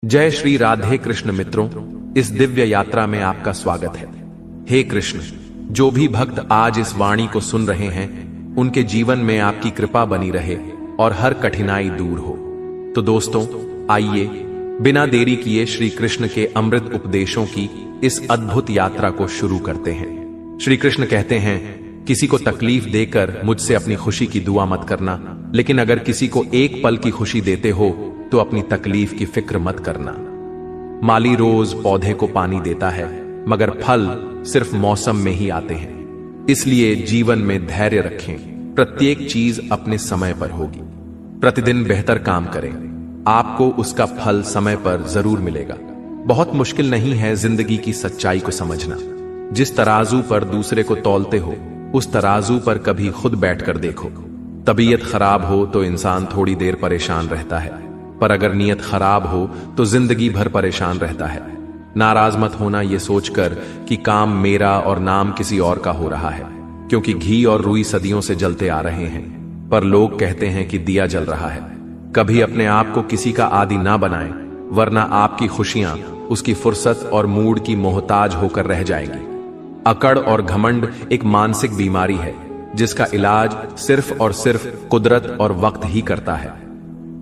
जय श्री राधे कृष्ण मित्रों, इस दिव्य यात्रा में आपका स्वागत है। हे कृष्ण, जो भी भक्त आज इस वाणी को सुन रहे हैं, उनके जीवन में आपकी कृपा बनी रहे और हर कठिनाई दूर हो। तो दोस्तों, आइए बिना देरी किए श्री कृष्ण के अमृत उपदेशों की इस अद्भुत यात्रा को शुरू करते हैं। श्री कृष्ण कहते हैं, किसी को तकलीफ देकर मुझसे अपनी खुशी की दुआ मत करना, लेकिन अगर किसी को एक पल की खुशी देते हो तो अपनी तकलीफ की फिक्र मत करना। माली रोज पौधे को पानी देता है, मगर फल सिर्फ मौसम में ही आते हैं। इसलिए जीवन में धैर्य रखें, प्रत्येक चीज अपने समय पर होगी। प्रतिदिन बेहतर काम करें, आपको उसका फल समय पर जरूर मिलेगा। बहुत मुश्किल नहीं है जिंदगी की सच्चाई को समझना। जिस तराजू पर दूसरे को तौलते हो, उस तराजू पर कभी खुद बैठकर देखो। तबीयत खराब हो तो इंसान थोड़ी देर परेशान रहता है, पर अगर नीयत खराब हो तो जिंदगी भर परेशान रहता है। नाराज मत होना ये सोचकर कि काम मेरा और नाम किसी और का हो रहा है, क्योंकि घी और रुई सदियों से जलते आ रहे हैं, पर लोग कहते हैं कि दिया जल रहा है। कभी अपने आप को किसी का आदी ना बनाएं, वरना आपकी खुशियां उसकी फुर्सत और मूड की मोहताज होकर रह जाएंगी। अकड़ और घमंड एक मानसिक बीमारी है, जिसका इलाज सिर्फ और सिर्फ कुदरत और वक्त ही करता है।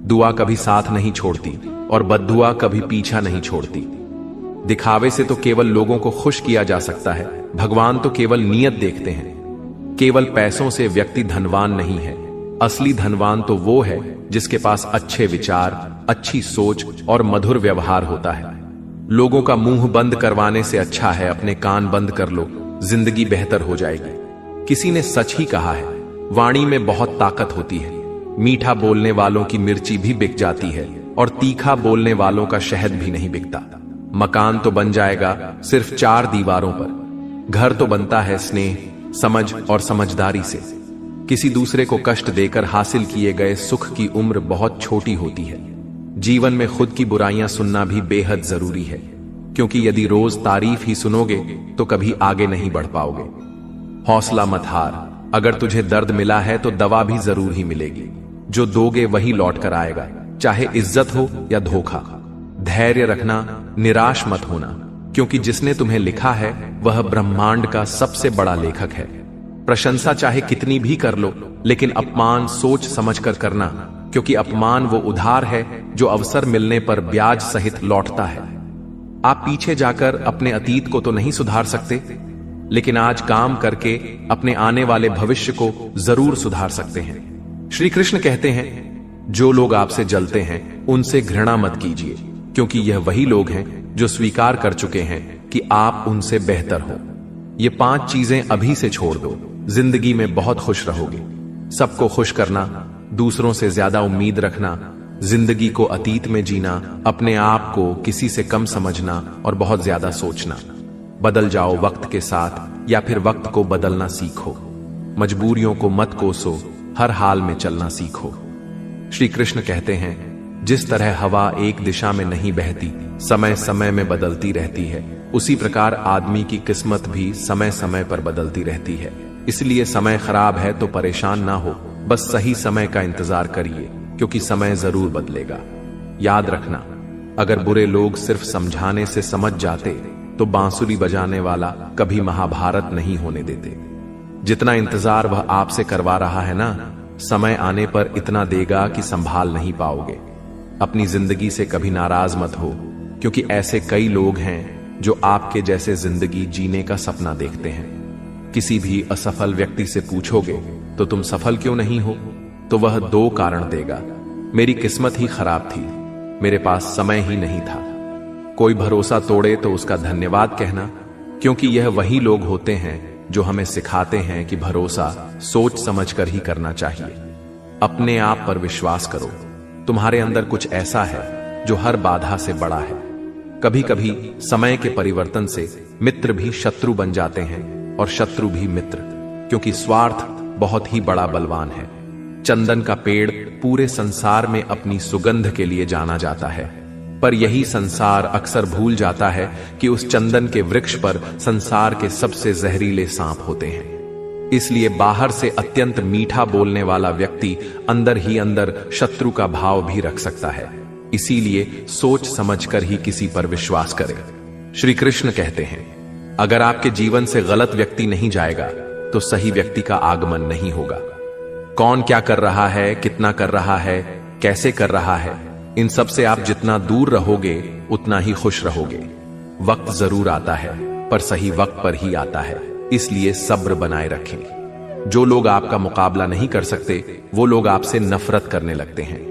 दुआ कभी साथ नहीं छोड़ती और बद्दुआ कभी पीछा नहीं छोड़ती। दिखावे से तो केवल लोगों को खुश किया जा सकता है, भगवान तो केवल नियत देखते हैं। केवल पैसों से व्यक्ति धनवान नहीं है, असली धनवान तो वो है जिसके पास अच्छे विचार, अच्छी सोच और मधुर व्यवहार होता है। लोगों का मुंह बंद करवाने से अच्छा है अपने कान बंद कर लो, जिंदगी बेहतर हो जाएगी। किसी ने सच ही कहा है, वाणी में बहुत ताकत होती है। मीठा बोलने वालों की मिर्ची भी बिक जाती है और तीखा बोलने वालों का शहद भी नहीं बिकता। मकान तो बन जाएगा सिर्फ 4 दीवारों पर, घर तो बनता है स्नेह, समझ और समझदारी से। किसी दूसरे को कष्ट देकर हासिल किए गए सुख की उम्र बहुत छोटी होती है। जीवन में खुद की बुराइयां सुनना भी बेहद जरूरी है, क्योंकि यदि रोज तारीफ ही सुनोगे तो कभी आगे नहीं बढ़ पाओगे। हौसला मत हार, अगर तुझे दर्द मिला है तो दवा भी जरूर ही मिलेगी। जो दोगे वही लौट कर आएगा, चाहे इज्जत हो या धोखा। धैर्य रखना, निराश मत होना, क्योंकि जिसने तुम्हें लिखा है वह ब्रह्मांड का सबसे बड़ा लेखक है। प्रशंसा चाहे कितनी भी कर लो, लेकिन अपमान सोच समझकर करना, क्योंकि अपमान वो उधार है जो अवसर मिलने पर ब्याज सहित लौटता है। आप पीछे जाकर अपने अतीत को तो नहीं सुधार सकते, लेकिन आज काम करके अपने आने वाले भविष्य को जरूर सुधार सकते हैं। श्री कृष्ण कहते हैं, जो लोग आपसे जलते हैं उनसे घृणा मत कीजिए, क्योंकि यह वही लोग हैं जो स्वीकार कर चुके हैं कि आप उनसे बेहतर हो। ये 5 चीजें अभी से छोड़ दो, जिंदगी में बहुत खुश रहोगे। सबको खुश करना, दूसरों से ज्यादा उम्मीद रखना, जिंदगी को अतीत में जीना, अपने आप को किसी से कम समझना और बहुत ज्यादा सोचना। बदल जाओ वक्त के साथ, या फिर वक्त को बदलना सीखो। मजबूरियों को मत कोसो, हर हाल में चलना सीखो। श्री कृष्ण कहते हैं, जिस तरह हवा एक दिशा में नहीं बहती, समय समय में बदलती रहती है, उसी प्रकार आदमी की किस्मत भी समय समय पर बदलती रहती है। इसलिए समय खराब है तो परेशान ना हो, बस सही समय का इंतजार करिए, क्योंकि समय जरूर बदलेगा। याद रखना, अगर बुरे लोग सिर्फ समझाने से समझ जाते तो बांसुरी बजाने वाला कभी महाभारत नहीं होने देते। जितना इंतजार वह आपसे करवा रहा है ना, समय आने पर इतना देगा कि संभाल नहीं पाओगे। अपनी जिंदगी से कभी नाराज मत हो, क्योंकि ऐसे कई लोग हैं जो आपके जैसे जिंदगी जीने का सपना देखते हैं। किसी भी असफल व्यक्ति से पूछोगे तो तुम सफल क्यों नहीं हो, तो वह 2 कारण देगा। मेरी किस्मत ही खराब थी, मेरे पास समय ही नहीं था। कोई भरोसा तोड़े तो उसका धन्यवाद कहना, क्योंकि यह वही लोग होते हैं जो हमें सिखाते हैं कि भरोसा सोच समझकर ही करना चाहिए। अपने आप पर विश्वास करो, तुम्हारे अंदर कुछ ऐसा है जो हर बाधा से बड़ा है। कभी कभी समय के परिवर्तन से मित्र भी शत्रु बन जाते हैं और शत्रु भी मित्र, क्योंकि स्वार्थ बहुत ही बड़ा बलवान है। चंदन का पेड़ पूरे संसार में अपनी सुगंध के लिए जाना जाता है, पर यही संसार अक्सर भूल जाता है कि उस चंदन के वृक्ष पर संसार के सबसे जहरीले सांप होते हैं। इसलिए बाहर से अत्यंत मीठा बोलने वाला व्यक्ति अंदर ही अंदर शत्रु का भाव भी रख सकता है। इसीलिए सोच समझकर ही किसी पर विश्वास करें। श्री कृष्ण कहते हैं, अगर आपके जीवन से गलत व्यक्ति नहीं जाएगा तो सही व्यक्ति का आगमन नहीं होगा। कौन क्या कर रहा है, कितना कर रहा है, कैसे कर रहा है, इन सब से आप जितना दूर रहोगे उतना ही खुश रहोगे। वक्त जरूर आता है, पर सही वक्त पर ही आता है, इसलिए सब्र बनाए रखें। जो लोग आपका मुकाबला नहीं कर सकते वो लोग आपसे नफरत करने लगते हैं।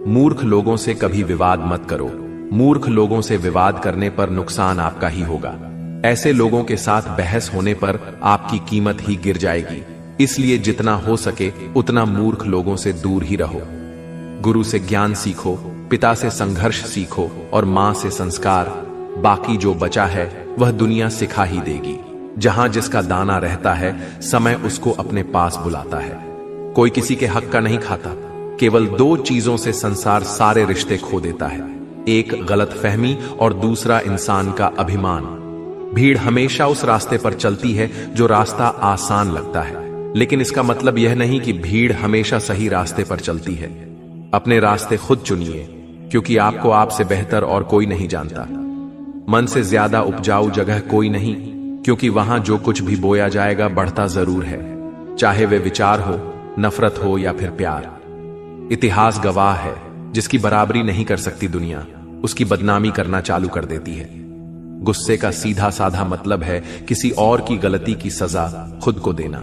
मूर्ख लोगों से कभी विवाद मत करो। मूर्ख लोगों से विवाद करने पर नुकसान आपका ही होगा। ऐसे लोगों के साथ बहस होने पर आपकी कीमत ही गिर जाएगी। इसलिए जितना हो सके उतना मूर्ख लोगों से दूर ही रहो। गुरु से ज्ञान सीखो, पिता से संघर्ष सीखो और मां से संस्कार। बाकी जो बचा है वह दुनिया सिखा ही देगी। जहां जिसका दाना रहता है समय उसको अपने पास बुलाता है। कोई किसी के हक का नहीं खाता। केवल दो चीजों से संसार सारे रिश्ते खो देता है, एक गलतफहमी और दूसरा इंसान का अभिमान। भीड़ हमेशा उस रास्ते पर चलती है जो रास्ता आसान लगता है, लेकिन इसका मतलब यह नहीं कि भीड़ हमेशा सही रास्ते पर चलती है। अपने रास्ते खुद चुनिए, क्योंकि आपको आपसे बेहतर और कोई नहीं जानता। मन से ज्यादा उपजाऊ जगह कोई नहीं, क्योंकि वहां जो कुछ भी बोया जाएगा बढ़ता जरूर है, चाहे वे विचार हो, नफरत हो या फिर प्यार। इतिहास गवाह है, जिसकी बराबरी नहीं कर सकती दुनिया, उसकी बदनामी करना चालू कर देती है। गुस्से का सीधा साधा मतलब है किसी और की गलती की सजा खुद को देना।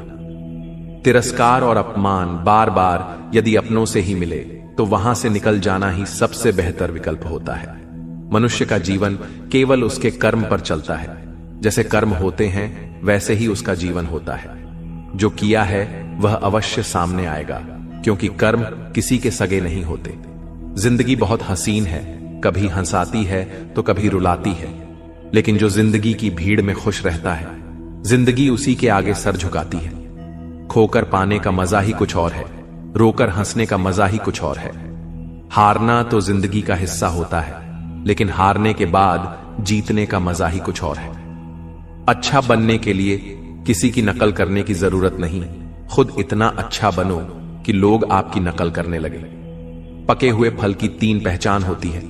तिरस्कार और अपमान बार बार यदि अपनों से ही मिले तो वहां से निकल जाना ही सबसे बेहतर विकल्प होता है। मनुष्य का जीवन केवल उसके कर्म पर चलता है। जैसे कर्म होते हैं वैसे ही उसका जीवन होता है। जो किया है वह अवश्य सामने आएगा, क्योंकि कर्म किसी के सगे नहीं होते। जिंदगी बहुत हसीन है, कभी हंसाती है तो कभी रुलाती है, लेकिन जो जिंदगी की भीड़ में खुश रहता है, जिंदगी उसी के आगे सर झुकाती है। खोकर पाने का मजा ही कुछ और है, रोकर हंसने का मजा ही कुछ और है। हारना तो जिंदगी का हिस्सा होता है, लेकिन हारने के बाद जीतने का मजा ही कुछ और है। अच्छा बनने के लिए किसी की नकल करने की जरूरत नहीं, खुद इतना अच्छा बनो कि लोग आपकी नकल करने लगे। पके हुए फल की तीन पहचान होती है,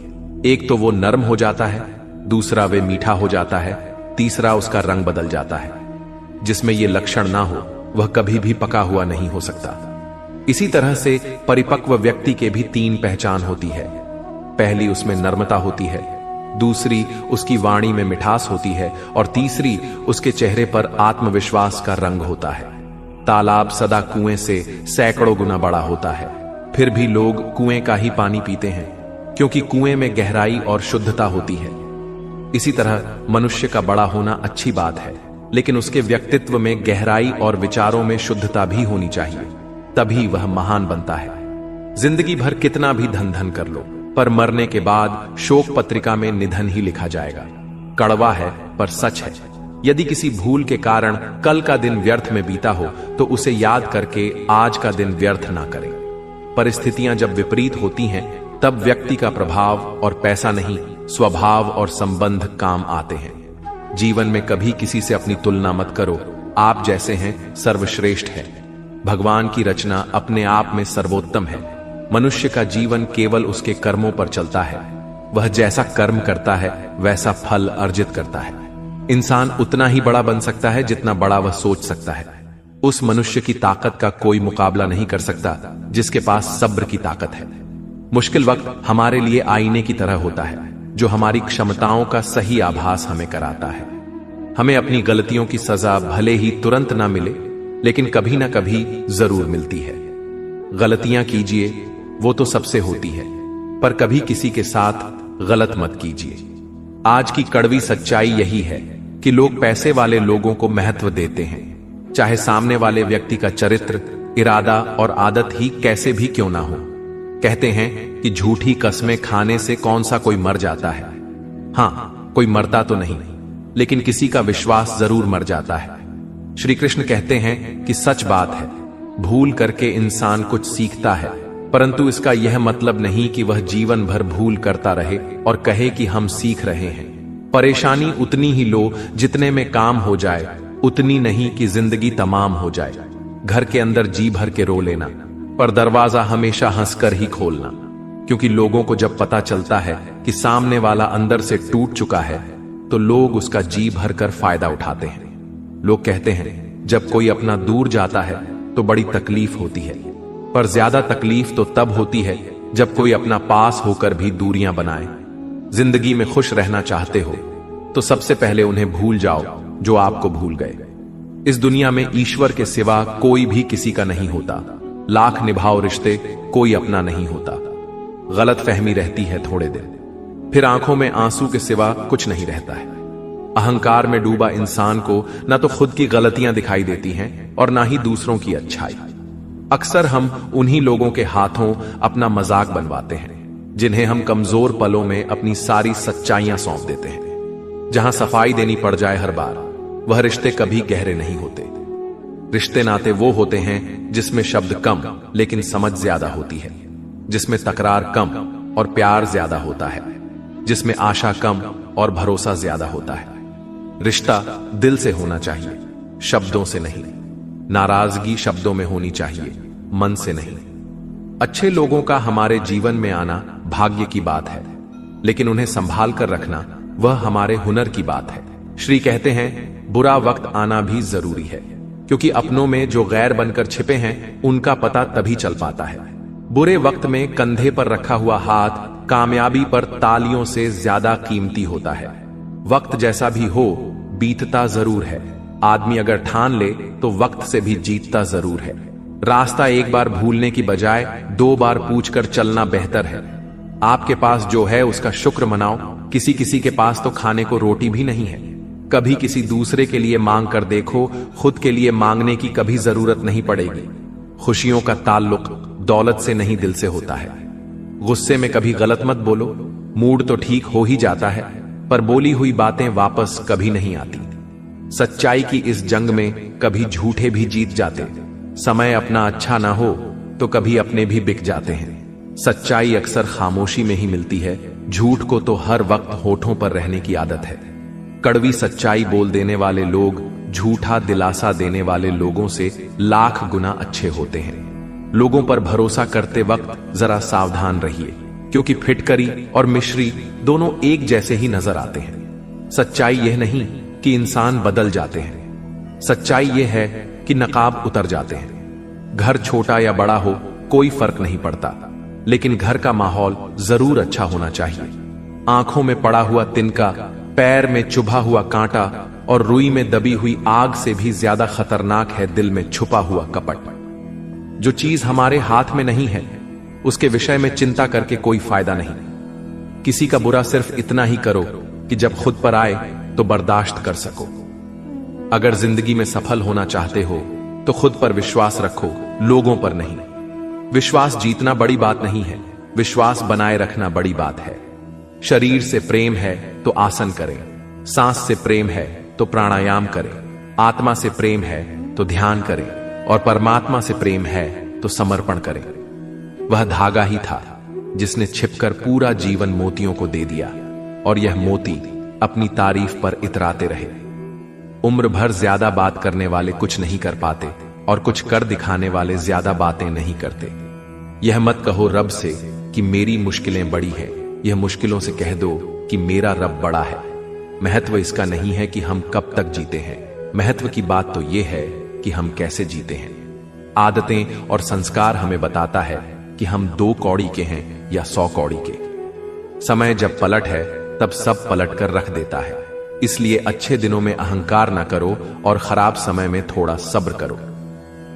एक तो वो नरम हो जाता है, दूसरा वे मीठा हो जाता है, तीसरा उसका रंग बदल जाता है। जिसमें ये लक्षण ना हो वह कभी भी पका हुआ नहीं हो सकता। इसी तरह से परिपक्व व्यक्ति के भी तीन पहचान होती है। पहली उसमें नर्मता होती है, दूसरी उसकी वाणी में मिठास होती है और तीसरी उसके चेहरे पर आत्मविश्वास का रंग होता है। तालाब सदा कुएं से सैकड़ों गुना बड़ा होता है, फिर भी लोग कुएं का ही पानी पीते हैं, क्योंकि कुएं में गहराई और शुद्धता होती है। इसी तरह मनुष्य का बड़ा होना अच्छी बात है, लेकिन उसके व्यक्तित्व में गहराई और विचारों में शुद्धता भी होनी चाहिए, तभी वह महान बनता है। जिंदगी भर कितना भी धन धन कर लो, पर मरने के बाद शोक पत्रिका में निधन ही लिखा जाएगा। कड़वा है पर सच है। यदि किसी भूल के कारण कल का दिन व्यर्थ में बीता हो तो उसे याद करके आज का दिन व्यर्थ ना करें। परिस्थितियां जब विपरीत होती हैं तब व्यक्ति का प्रभाव और पैसा नहीं, स्वभाव और संबंध काम आते हैं। जीवन में कभी किसी से अपनी तुलना मत करो। आप जैसे हैं सर्वश्रेष्ठ है। भगवान की रचना अपने आप में सर्वोत्तम है। मनुष्य का जीवन केवल उसके कर्मों पर चलता है। वह जैसा कर्म करता है वैसा फल अर्जित करता है। इंसान उतना ही बड़ा बन सकता है जितना बड़ा वह सोच सकता है। उस मनुष्य की ताकत का कोई मुकाबला नहीं कर सकता जिसके पास सब्र की ताकत है। मुश्किल वक्त हमारे लिए आईने की तरह होता है, जो हमारी क्षमताओं का सही आभास हमें कराता है। हमें अपनी गलतियों की सजा भले ही तुरंत ना मिले, लेकिन कभी ना कभी जरूर मिलती है। गलतियां कीजिए, वो तो सबसे होती है, पर कभी किसी के साथ गलत मत कीजिए। आज की कड़वी सच्चाई यही है कि लोग पैसे वाले लोगों को महत्व देते हैं, चाहे सामने वाले व्यक्ति का चरित्र, इरादा और आदत ही कैसे भी क्यों ना हो। कहते हैं कि झूठी कस्में खाने से कौन सा कोई मर जाता है। हां, कोई मरता तो नहीं, लेकिन किसी का विश्वास जरूर मर जाता है। श्री कृष्ण कहते हैं कि सच बात है, भूल करके इंसान कुछ सीखता है, परंतु इसका यह मतलब नहीं कि वह जीवन भर भूल करता रहे और कहे कि हम सीख रहे हैं। परेशानी उतनी ही लो जितने में काम हो जाए, उतनी नहीं कि जिंदगी तमाम हो जाए। घर के अंदर जी भर के रो लेना, पर दरवाजा हमेशा हंसकर ही खोलना। क्योंकि लोगों को जब पता चलता है कि सामने वाला अंदर से टूट चुका है तो लोग उसका जी भरकर फायदा उठाते हैं। लोग कहते हैं जब कोई अपना दूर जाता है तो बड़ी तकलीफ होती है, पर ज्यादा तकलीफ तो तब होती है जब कोई अपना पास होकर भी दूरियां बनाए। जिंदगी में खुश रहना चाहते हो तो सबसे पहले उन्हें भूल जाओ जो आपको भूल गए। इस दुनिया में ईश्वर के सिवा कोई भी किसी का नहीं होता। लाख निभाओ रिश्ते, कोई अपना नहीं होता। गलत फहमी रहती है थोड़े दिन, फिर आंखों में आंसू के सिवा कुछ नहीं रहता है। अहंकार में डूबा इंसान को न तो खुद की गलतियां दिखाई देती हैं और ना ही दूसरों की अच्छाई। अक्सर हम उन्हीं लोगों के हाथों अपना मजाक बनवाते हैं जिन्हें हम कमजोर पलों में अपनी सारी सच्चाइयां सौंप देते हैं। जहां सफाई देनी पड़ जाए हर बार, वह रिश्ते कभी गहरे नहीं होते। रिश्ते नाते वो होते हैं जिसमें शब्द कम लेकिन समझ ज्यादा होती है, जिसमें तकरार कम और प्यार ज्यादा होता है, जिसमें आशा कम और भरोसा ज्यादा होता है। रिश्ता दिल से होना चाहिए, शब्दों से नहीं। नाराजगी शब्दों में होनी चाहिए, मन से नहीं। अच्छे लोगों का हमारे जीवन में आना भाग्य की बात है, लेकिन उन्हें संभाल कर रखना वह हमारे हुनर की बात है। श्री कहते हैं बुरा वक्त आना भी जरूरी है, क्योंकि अपनों में जो गैर बनकर छिपे हैं उनका पता तभी चल पाता है। बुरे वक्त में कंधे पर रखा हुआ हाथ कामयाबी पर तालियों से ज्यादा कीमती होता है। वक्त जैसा भी हो बीतता जरूर है। आदमी अगर ठान ले तो वक्त से भी जीतता जरूर है। रास्ता एक बार भूलने की बजाय 2 बार पूछकर चलना बेहतर है। आपके पास जो है उसका शुक्र मनाओ। किसी किसी के पास तो खाने को रोटी भी नहीं है। कभी किसी दूसरे के लिए मांग कर देखो, खुद के लिए मांगने की कभी जरूरत नहीं पड़ेगी। खुशियों का ताल्लुक दौलत से नहीं दिल से होता है। गुस्से में कभी गलत मत बोलो। मूड तो ठीक हो ही जाता है, पर बोली हुई बातें वापस कभी नहीं आती। सच्चाई की इस जंग में कभी झूठे भी जीत जाते। समय अपना अच्छा ना हो तो कभी अपने भी बिक जाते हैं। सच्चाई अक्सर खामोशी में ही मिलती है। झूठ को तो हर वक्त होठों पर रहने की आदत है। कड़वी सच्चाई बोल देने वाले लोग झूठा दिलासा देने वाले लोगों से लाख गुना अच्छे होते हैं। लोगों पर भरोसा करते वक्त जरा सावधान रहिए, क्योंकि फिटकरी और मिश्री दोनों एक जैसे ही नजर आते हैं। सच्चाई यह नहीं कि इंसान बदल जाते हैं, सच्चाई यह है कि नकाब उतर जाते हैं। घर छोटा या बड़ा हो कोई फर्क नहीं पड़ता, लेकिन घर का माहौल जरूर अच्छा होना चाहिए। आंखों में पड़ा हुआ तिनका, पैर में चुभा हुआ कांटा और रुई में दबी हुई आग से भी ज्यादा खतरनाक है दिल में छुपा हुआ कपट। जो चीज हमारे हाथ में नहीं है उसके विषय में चिंता करके कोई फायदा नहीं। किसी का बुरा सिर्फ इतना ही करो कि जब खुद पर आए तो बर्दाश्त कर सको। अगर जिंदगी में सफल होना चाहते हो तो खुद पर विश्वास रखो, लोगों पर नहीं। विश्वास जीतना बड़ी बात नहीं है, विश्वास बनाए रखना बड़ी बात है। शरीर से प्रेम है तो आसन करें, सांस से प्रेम है तो प्राणायाम करें, आत्मा से प्रेम है तो ध्यान करें और परमात्मा से प्रेम है तो समर्पण करें। वह धागा ही था जिसने छिपकर पूरा जीवन मोतियों को दे दिया, और यह मोती अपनी तारीफ पर इतराते रहे। उम्र भर ज्यादा बात करने वाले कुछ नहीं कर पाते, और कुछ कर दिखाने वाले ज्यादा बातें नहीं करते। यह मत कहो रब से कि मेरी मुश्किलें बड़ी है, यह मुश्किलों से कह दो कि मेरा रब बड़ा है। महत्व इसका नहीं है कि हम कब तक जीते हैं, महत्व की बात तो यह है कि हम कैसे जीते हैं। आदतें और संस्कार हमें बताता है कि हम 2 कौड़ी के हैं या 100 कौड़ी के। समय जब पलट है तब सब पलट कर रख देता है। इसलिए अच्छे दिनों में अहंकार ना करो और खराब समय में थोड़ा सब्र करो।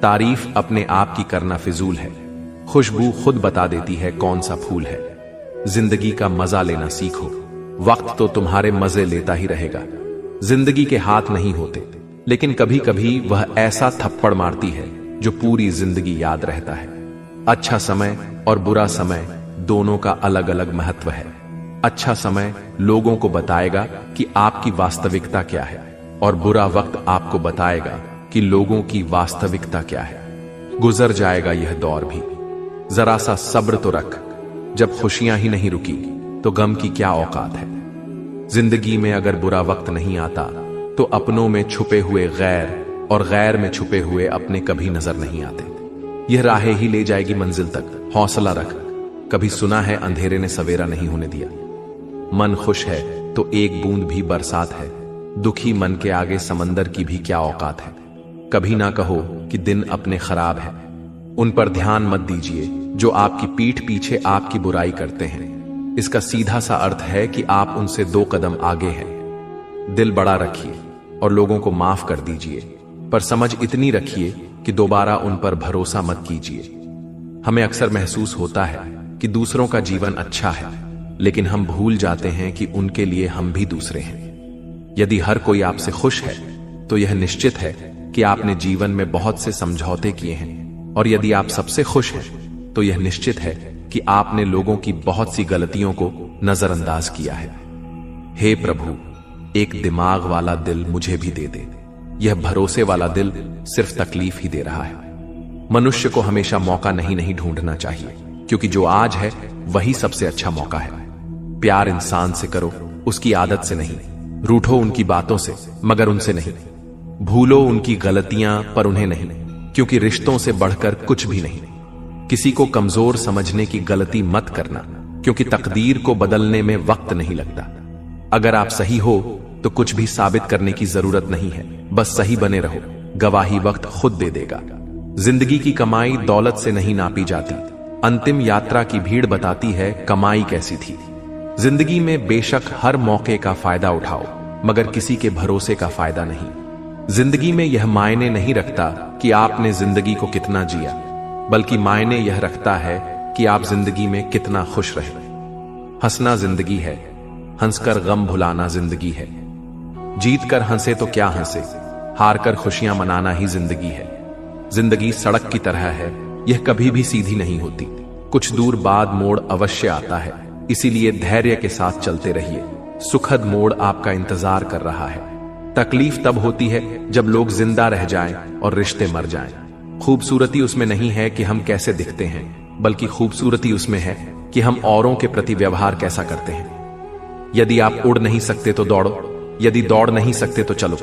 तारीफ अपने आप की करना फिजूल है, खुशबू खुद बता देती है कौन सा फूल है। जिंदगी का मजा लेना सीखो, वक्त तो तुम्हारे मजे लेता ही रहेगा। जिंदगी के हाथ नहीं होते, लेकिन कभी कभी वह ऐसा थप्पड़ मारती है जो पूरी जिंदगी याद रहता है। अच्छा समय और बुरा समय दोनों का अलग अलग महत्व है। अच्छा समय लोगों को बताएगा कि आपकी वास्तविकता क्या है, और बुरा वक्त आपको बताएगा कि लोगों की वास्तविकता क्या है। गुजर जाएगा यह दौर भी, जरा सा सब्र तो रख। जब खुशियां ही नहीं रुकी तो गम की क्या औकात है। जिंदगी में अगर बुरा वक्त नहीं आता तो अपनों में छुपे हुए गैर और गैर में छुपे हुए अपने कभी नजर नहीं आते। यह राहें ही ले जाएगी मंजिल तक। हौसला रख, कभी सुना है अंधेरे ने सवेरा नहीं होने दिया। मन खुश है तो एक बूंद भी बरसात है, दुखी मन के आगे समंदर की भी क्या औकात है। कभी ना कहो कि दिन अपने खराब है, उन पर ध्यान मत दीजिए जो आपकी पीठ पीछे आपकी बुराई करते हैं। इसका सीधा सा अर्थ है कि आप उनसे 2 कदम आगे हैं। दिल बड़ा रखिए और लोगों को माफ कर दीजिए, पर समझ इतनी रखिए कि दोबारा उन पर भरोसा मत कीजिए। हमें अक्सर महसूस होता है कि दूसरों का जीवन अच्छा है, लेकिन हम भूल जाते हैं कि उनके लिए हम भी दूसरे हैं। यदि हर कोई आपसे खुश है तो यह निश्चित है कि आपने जीवन में बहुत से समझौते किए हैं, और यदि आप सबसे खुश हैं तो यह निश्चित है कि आपने लोगों की बहुत सी गलतियों को नजरअंदाज किया है। हे प्रभु, एक दिमाग वाला दिल मुझे भी दे दे। यह भरोसे वाला दिल सिर्फ तकलीफ ही दे रहा है। मनुष्य को हमेशा मौका नहीं ढूंढना चाहिए, क्योंकि जो आज है वही सबसे अच्छा मौका है। प्यार इंसान से करो, उसकी आदत से नहीं। रूठो उनकी बातों से, मगर उनसे नहीं। भूलो उनकी गलतियां, पर उन्हें नहीं, क्योंकि रिश्तों से बढ़कर कुछ भी नहीं। किसी को कमजोर समझने की गलती मत करना, क्योंकि तकदीर को बदलने में वक्त नहीं लगता। अगर आप सही हो तो कुछ भी साबित करने की जरूरत नहीं है, बस सही बने रहो। गवाही वक्त खुद दे देगा। जिंदगी की कमाई दौलत से नहीं नापी जाती। अंतिम यात्रा की भीड़ बताती है कमाई कैसी थी। जिंदगी में बेशक हर मौके का फायदा उठाओ, मगर किसी के भरोसे का फायदा नहीं। जिंदगी में यह मायने नहीं रखता कि आपने जिंदगी को कितना जिया, बल्कि मायने यह रखता है कि आप जिंदगी में कितना खुश रहे। हंसना जिंदगी है, हंसकर गम भुलाना जिंदगी है। जीत कर हंसे तो क्या हंसे, हार कर खुशियां मनाना ही जिंदगी है। जिंदगी सड़क की तरह है, यह कभी भी सीधी नहीं होती। कुछ दूर बाद मोड़ अवश्य आता है, इसीलिए धैर्य के साथ चलते रहिए। सुखद मोड़ आपका इंतजार कर रहा है। तकलीफ तब होती है जब लोग जिंदा रह जाएं और रिश्ते मर जाएं। खूबसूरती उसमें नहीं है कि हम कैसे दिखते हैं, बल्कि खूबसूरती उसमें है कि हम औरों के प्रति व्यवहार कैसा करते हैं। यदि आप उड़ नहीं सकते तो दौड़ो, यदि दौड़ नहीं सकते तो चलो,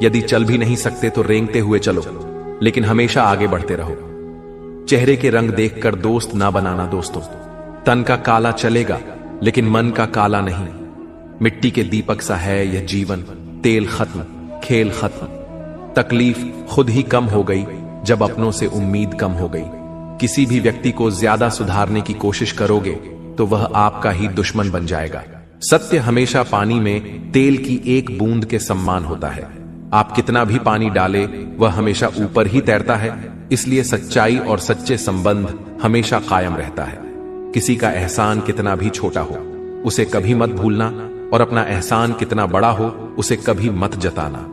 यदि चल भी नहीं सकते तो रेंगते हुए चलो, लेकिन हमेशा आगे बढ़ते रहो। चेहरे के रंग देखकर दोस्त ना बनाना दोस्तों। तन का काला चलेगा, लेकिन मन का काला नहीं। मिट्टी के दीपक सा है यह जीवन, तेल खत्म, खेल खत्म। तकलीफ खुद ही कम हो गई जब अपनों से उम्मीद कम हो गई। किसी भी व्यक्ति को ज्यादा सुधारने की कोशिश करोगे तो वह आपका ही दुश्मन बन जाएगा। सत्य हमेशा पानी में तेल की एक बूंद के समान होता है। आप कितना भी पानी डाले वह हमेशा ऊपर ही तैरता है। इसलिए सच्चाई और सच्चे संबंध हमेशा कायम रहता है। किसी का एहसान कितना भी छोटा हो, उसे कभी मत भूलना, और अपना एहसान कितना बड़ा हो, उसे कभी मत जताना।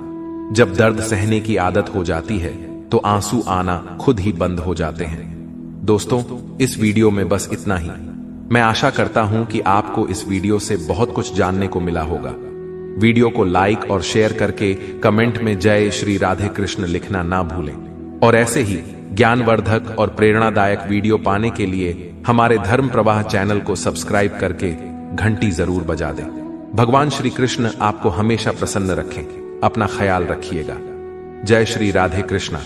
जब दर्द सहने की आदत हो जाती है तो आंसू आना खुद ही बंद हो जाते हैं। दोस्तों, इस वीडियो में बस इतना ही। मैं आशा करता हूं कि आपको इस वीडियो से बहुत कुछ जानने को मिला होगा। वीडियो को लाइक और शेयर करके कमेंट में जय श्री राधे कृष्ण लिखना ना भूलें, और ऐसे ही ज्ञानवर्धक और प्रेरणादायक वीडियो पाने के लिए हमारे धर्म प्रवाह चैनल को सब्सक्राइब करके घंटी जरूर बजा दें। भगवान श्री कृष्ण आपको हमेशा प्रसन्न रखें। अपना ख्याल रखिएगा। जय श्री राधे कृष्ण।